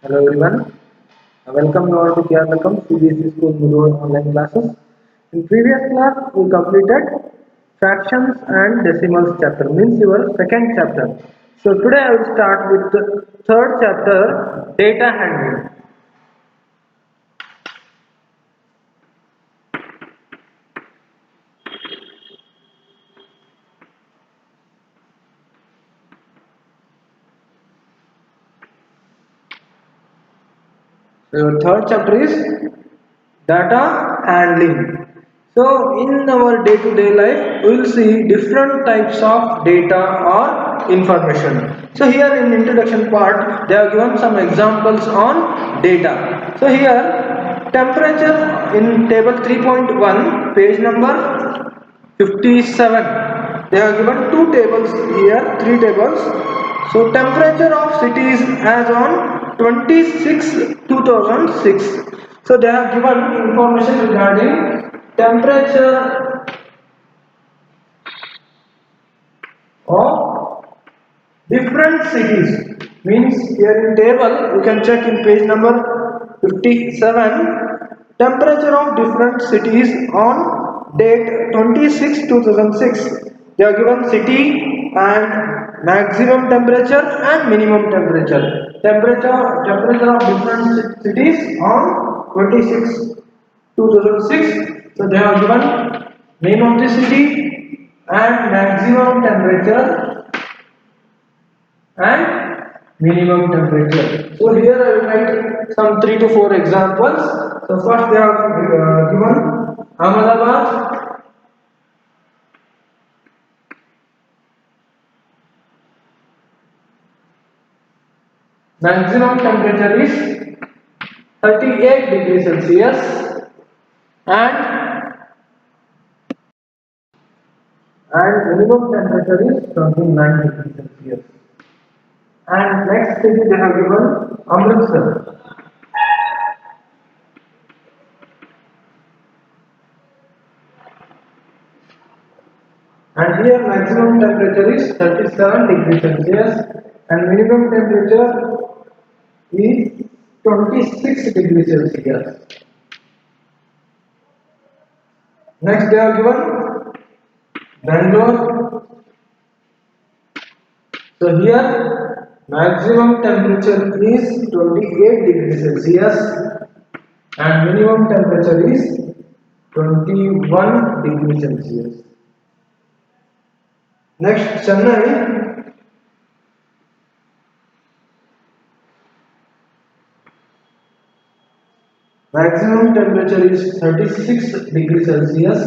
Hello everyone. Welcome you all to Keralakam CBSE School Mudur online classes. In previous class we completed fractions and decimals chapter, means your second chapter. So today I will start with the third chapter, data handling. So your third chapter is data handling. So in our day-to-day life we will see different types of data or information. So here in introduction part they have given some examples on data. So here temperature in table 3.1 page number 57, they have given two tables here, three tables. So temperature of cities as on 26 2006. So they have given information regarding temperature of different cities. Means here in table you can check in page number 57, temperature of different cities on date 26 2006. They are given city and maximum temperature and minimum temperature. Temperature of different cities on 26 2006. So they have given name of the city and maximum temperature and minimum temperature. So here I will write some 3 to 4 examples. So first they have given Ahmedabad, maximum temperature is 38 degrees Celsius and minimum temperature is 29 degrees Celsius. And next city they have given Amritsar. And here maximum temperature is 37 degrees Celsius and minimum temperature is 26 degrees Celsius. Next they are given Bangalore. So here maximum temperature is 28 degrees Celsius and minimum temperature is 21 degrees Celsius. Next Chennai, maximum temperature is 36 degrees Celsius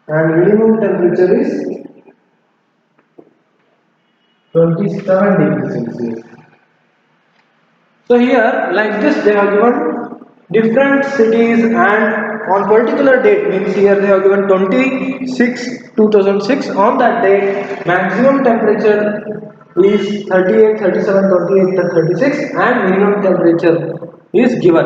and minimum temperature is 27 degrees Celsius. So here like this they have given different cities and on particular date, means here they have given 26 2006. On that date maximum temperature is 38, 37, 28, 36 and minimum temperature is given.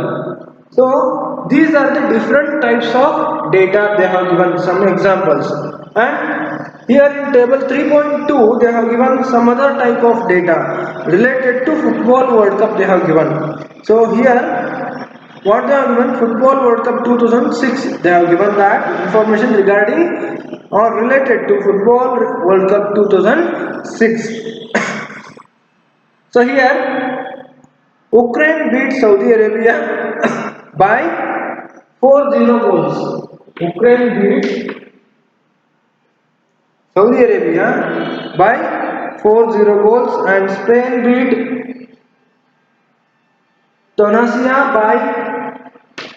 So these are the different types of data they have given some examples. And here in table 3.2 they have given some other type of data related to football World Cup they have given. So here what they have given, football World Cup 2006, they have given that information regarding or related to football World Cup 2006. So here Ukraine beat Saudi Arabia by 4-0 goals. Ukraine beat Saudi Arabia by 4-0 goals and Spain beat Tunisia by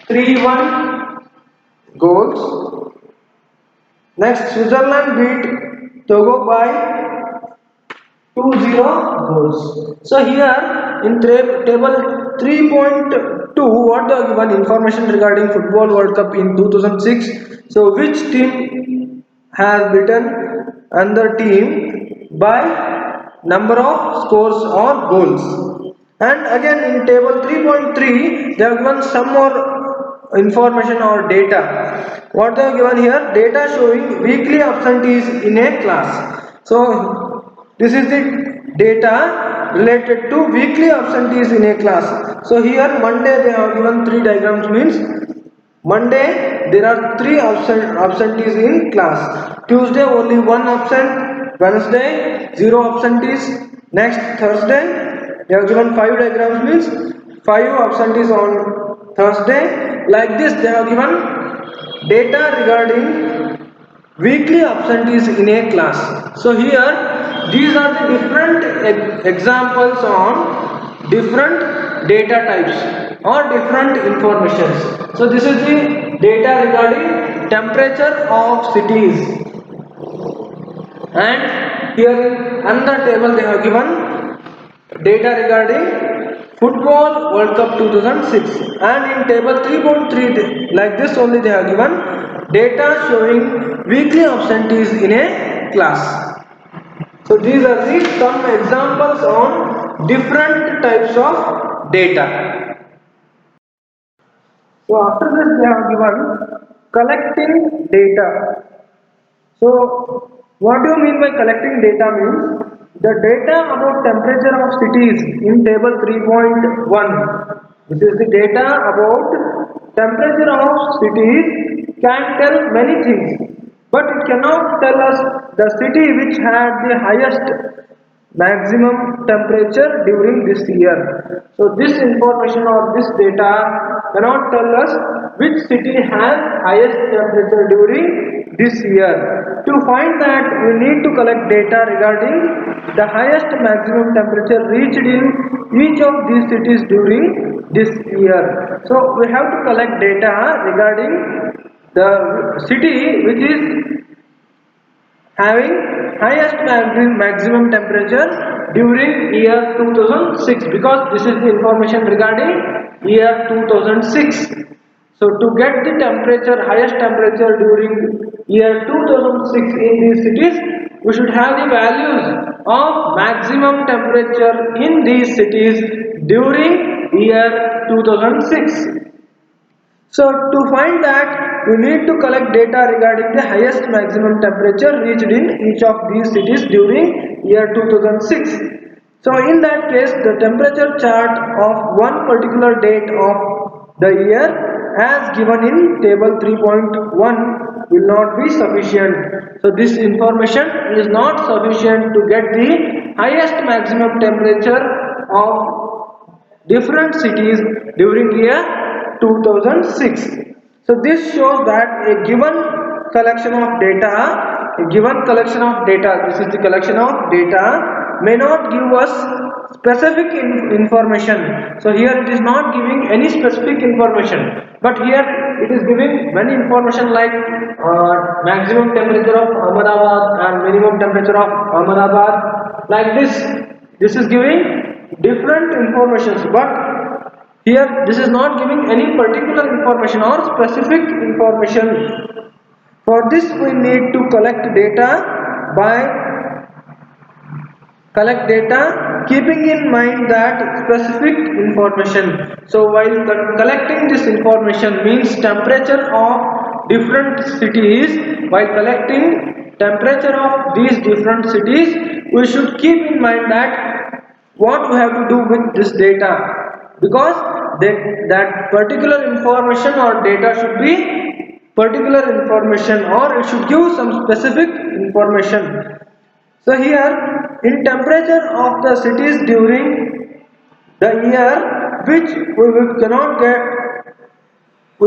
3-1 goals. Next Switzerland beat Togo by 2-0 goals. So here in table 3.2 what they are given information regarding football World Cup in 2006. So which team has beaten another team by number of scores or goals. And again in table 3.3 they have given some more information or data. What they have given here, data showing weekly absentees in a class. So This is the data related to weekly absentees in a class. So here Monday they have given 3 diagrams, means Monday there are 3 absentees in class. Tuesday only 1 absent. Wednesday 0 absentees. Next Thursday they have given 5 diagrams, means 5 absentees on Thursday. Like this they have given data regarding weekly absentees in a class. So here these are the different examples on different data types or different informations. So this is the data regarding temperature of cities, and here in another table they have given data regarding football World Cup 2006, and in table 3.3 like this only they have given data showing weekly absentees in a class. So these are the some examples on different types of data. So after this they have given collecting data. So what do you mean by collecting data? Means the data about temperature of cities in table 3.1. This is the data about temperature of cities can tell many things, but it cannot tell us the city which had the highest maximum temperature during this year. So this information or this data cannot tell us which city has highest temperature during this year. To find that, we need to collect data regarding the highest maximum temperature reached in each of these cities during this year. So we have to collect data regarding the city which is having highest maximum temperature during year 2006, because this is the information regarding year 2006. So to get the temperature, highest temperature during year 2006 in these cities, we should have the values of maximum temperature in these cities during year 2006. So to find that, we need to collect data regarding the highest maximum temperature reached in each of these cities during year 2006. So in that case, the temperature chart of one particular date of the year as given in table 3.1 will not be sufficient. So this information is not sufficient to get the highest maximum temperature of different cities during year 2006. So this shows that a given collection of data, this is the collection of data, may not give us specific information. So here it is not giving any specific information, but here it is giving many information like maximum temperature of Ahmedabad and minimum temperature of Ahmedabad. Like this is giving different informations, but here this is not giving any particular information or specific information. For this we need to collect data keeping in mind that specific information. So while collecting this information means temperature of different cities, while collecting temperature of these different cities, we should keep in mind that what we have to do with this data, because that particular information or data should be particular information, or it should give some specific information. So here in temperature of the cities during the year, which we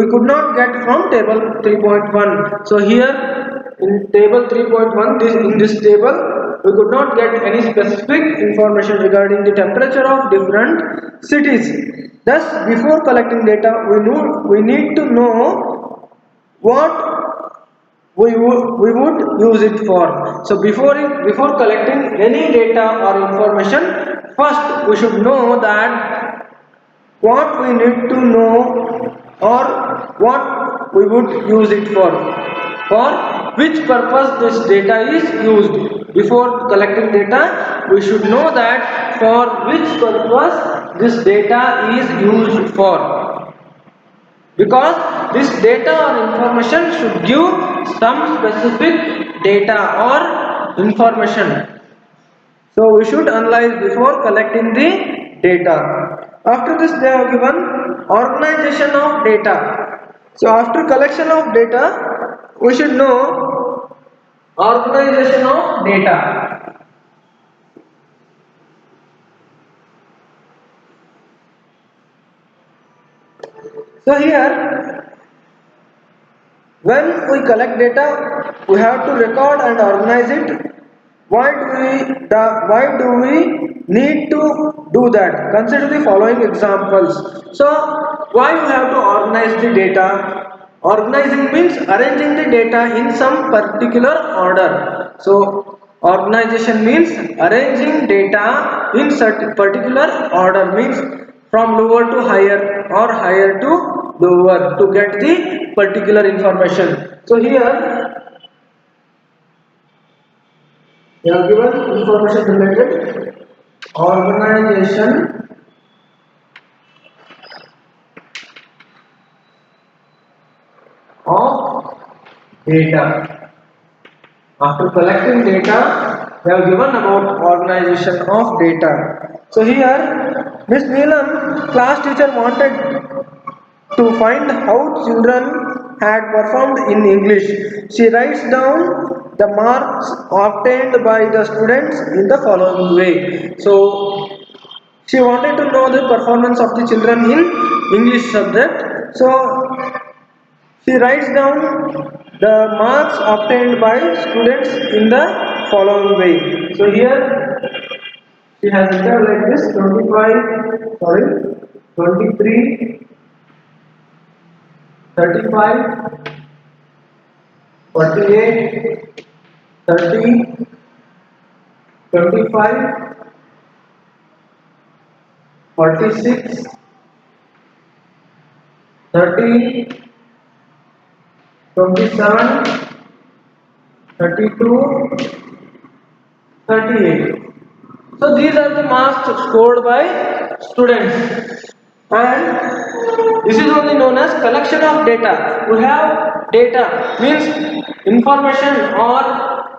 could not get from table 3.1. So here in table 3.1, in this table we could not get any specific information regarding the temperature of different cities. Thus, before collecting data, we need to know what we would use it for. So before collecting any data or information, first we should know that what we need to know or what we would use it for which purpose this data is used. Before collecting data, we should know that for which purpose this data is used for, because this data or information should give some specific data or information. So we should analyze before collecting the data. After this they have given organization of data. So after collection of data we should know organization of data. So here when we collect data we have to record and organize it. Why do we need to do that? Consider the following examples. So why we have to organize the data? Organizing means arranging the data in some particular order. So organization means arranging data in certain particular order, means from lower to higher or higher to lower to get the particular information. So here they are given information related organization of data. After collecting data, they have given about organization of data. So here, Miss Neelam, class teacher, wanted to find how children had performed in English. She writes down the marks obtained by the students in the following way. So she wanted to know the performance of the children in English subject. So she writes down the marks obtained by students in the following way. So here she has written like this: 25, sorry, 23, 35, 48, 30, 25, 46, 30, 27, 32, 38. So these are the marks scored by students, and this is only known as collection of data. We have data means information or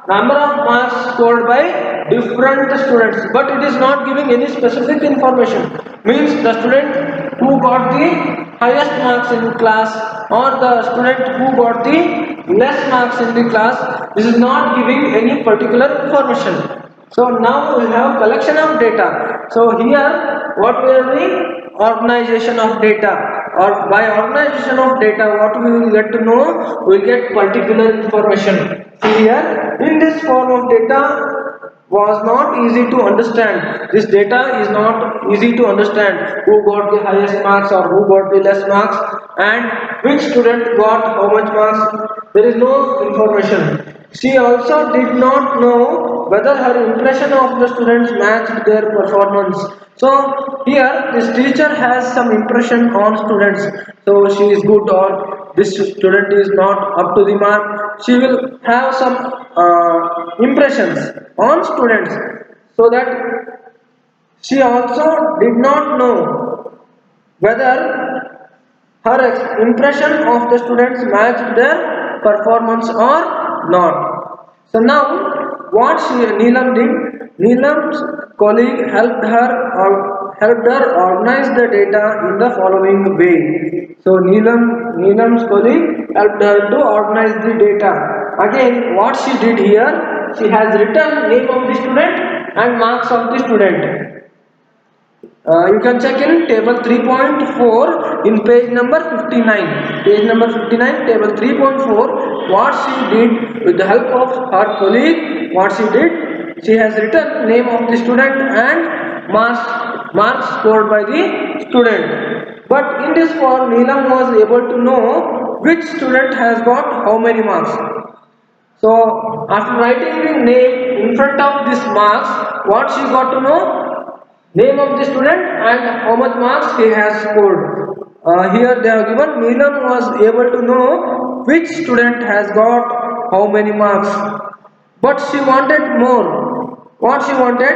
number of marks scored by different students, but it is not giving any specific information. Means the student who got the highest marks in class or the student who got the less marks in the class. This is not giving any particular information. So now we have collection of data. So here what we are doing? Organization of data, or by organization of data what we will get to know? We will get particular information. See here, in this form of data was not easy to understand. This data is not easy to understand. Who got the highest marks or who got the less marks and which student got how much marks. There is no information. She also did not know whether her impression of the students matched their performance. So here this teacher has some impression on students. So she is good or this student is not up to the mark. She will have some impressions on students, so that she also did not know whether her impression of the students matched their performance or not. So now what Neelam did, Neelam's colleague helped her organize the data in the following way. So Neelam's colleague helped her to organize the data. Again, what she did here, she has written name of the student and marks of the student. You can check in table 3.4 in page number 59. Page number 59, table 3.4. What she did with the help of her colleague, what she did, she has written name of the student and marks scored by the student. But in this form, Neelam was able to know which student has got how many marks. So after writing the name in front of this marks, what she got to know? Name of the student and how much marks he has scored. Here they are given. Neelam was able to know which student has got how many marks, but she wanted more. What she wanted?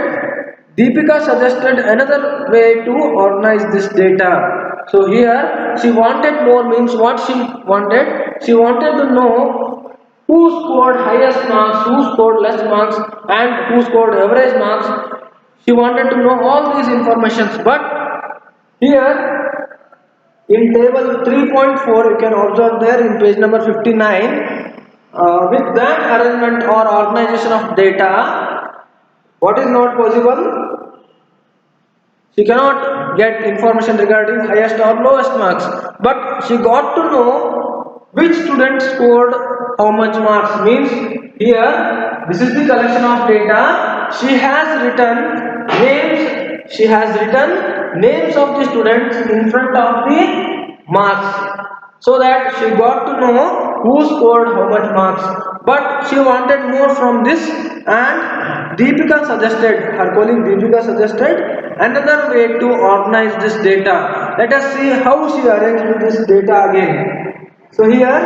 Deepika suggested another way to organize this data. So here she wanted more means what she wanted? She wanted to know who scored highest marks, who scored less marks, and who scored average marks. She wanted to know all these informations, but here in table 3.4 you can observe there in page number 59, with that arrangement or organization of data, what is not possible? She cannot get information regarding highest or lowest marks, but she got to know which student scored how much marks. Means here this is the collection of data. She has written names. She has written names of the students in front of the marks, so that she got to know who scored how much marks. But she wanted more from this, and Deepika suggested, her colleague Deepika suggested another way to organize this data. Let us see how she arranged this data again. So here,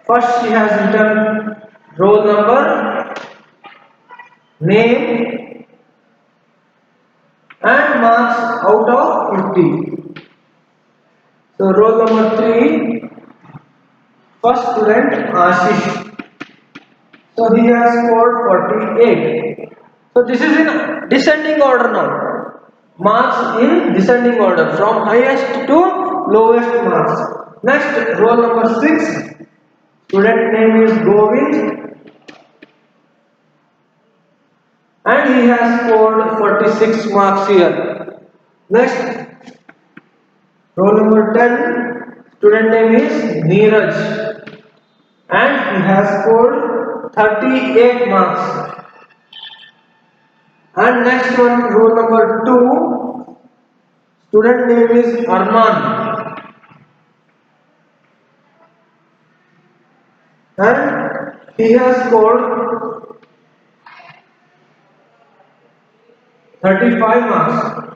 first she has written roll number, name, and marks out of 50. So roll number 3, first student Ashish. So he has scored 48. So this is in descending order now. Marks in descending order from highest to lowest marks. Next, roll number 6. Student name is Govind and he has scored 46 marks here. Next, roll number 10. Student name is Neeraj and he has scored 38 marks. And next one, roll number 2, student name is Arman and he has scored 35 marks.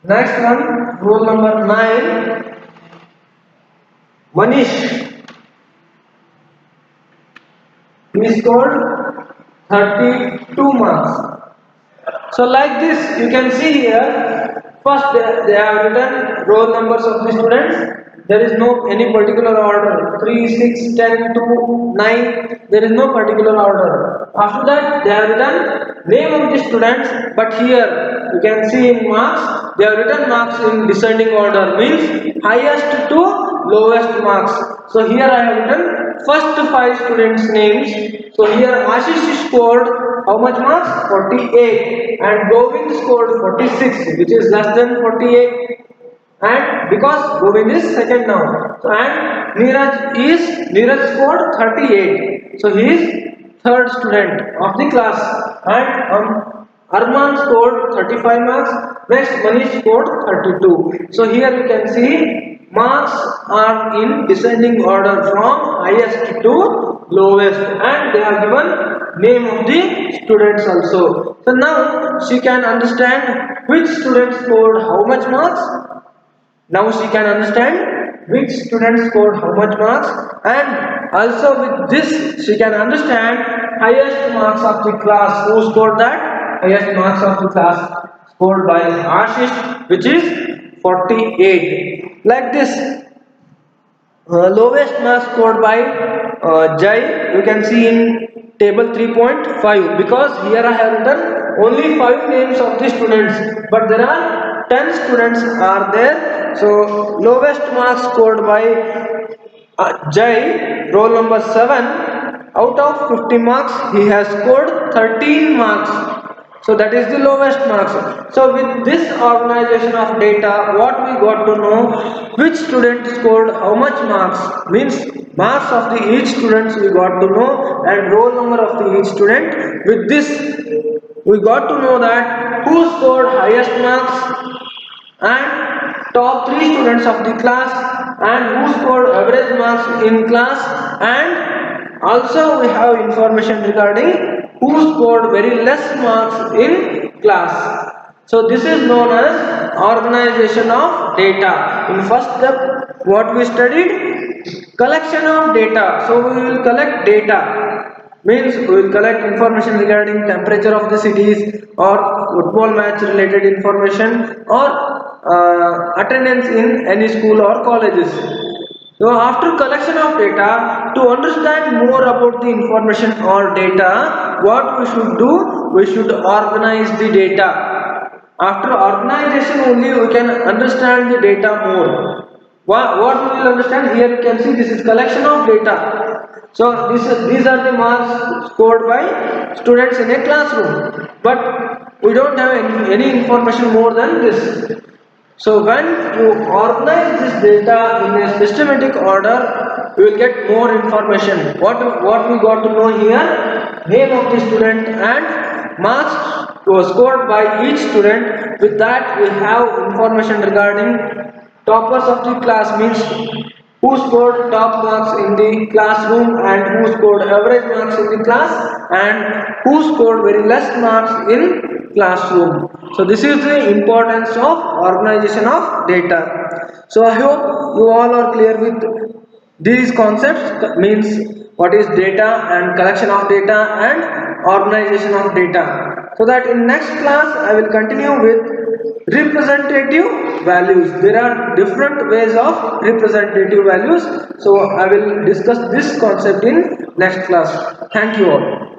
Next one, roll number 9, Manish. He scored 32 marks. So like this you can see here, first they have written roll numbers of the students. There is no any particular order, 3, 6, 10, 2, 9, there is no particular order. After that they have written name of the students, but here you can see in marks, they have written marks in descending order, means highest to lowest marks. So here I have written first 5 students names. So here Ashish scored how much marks? 48, and Govind scored 46, which is less than 48, and because Govind is second now. So and Neeraj scored 38, so he is third student of the class, and Arman scored 35 marks. Next, Manish scored 32. So here you can see marks are in descending order from highest to lowest, and they are given name of the students also. So now she can understand which student scored how much marks. Now she can understand which student scored how much marks, and also with this she can understand highest marks of the class. Who scored that? Highest marks of the class scored by Ashish, which is 48. Like this, lowest marks scored by Jai, you can see in table 3.5, because here I have written only 5 names of the students, but there are 10 students are there. So lowest marks scored by Jai, roll number 7, out of 50 marks he has scored 13 marks. So that is the lowest marks. So with this organization of data, what we got to know, which student scored how much marks, means marks of the each students we got to know, and roll number of the each student. With this we got to know that who scored highest marks, and top 3 students of the class, and who scored average marks in class, and also we have information regarding who scored very less marks in class. So this is known as organization of data. In first step, what we studied? Collection of data. So we will collect data, means we will collect information regarding temperature of the cities, or football match related information, or attendance in any school or colleges. So after collection of data, to understand more about the information or data, what we should do? We should organize the data. After organization only we can understand the data more. What we will understand here, you can see this is collection of data. So these are the marks scored by students in a classroom. But we don't have any information more than this. So when you organize this data in a systematic order, you will get more information. What we got to know here? Name of the student and marks was scored by each student. With that, we have information regarding toppers of the class, means who scored top marks in the classroom and who scored average marks in the class and who scored very less marks in classroom. So this is the importance of organization of data. So I hope you all are clear with these concepts, means what is data and collection of data and organization of data. So that in next class I will continue with representative values. There are different ways of representative values. So I will discuss this concept in next class. Thank you all.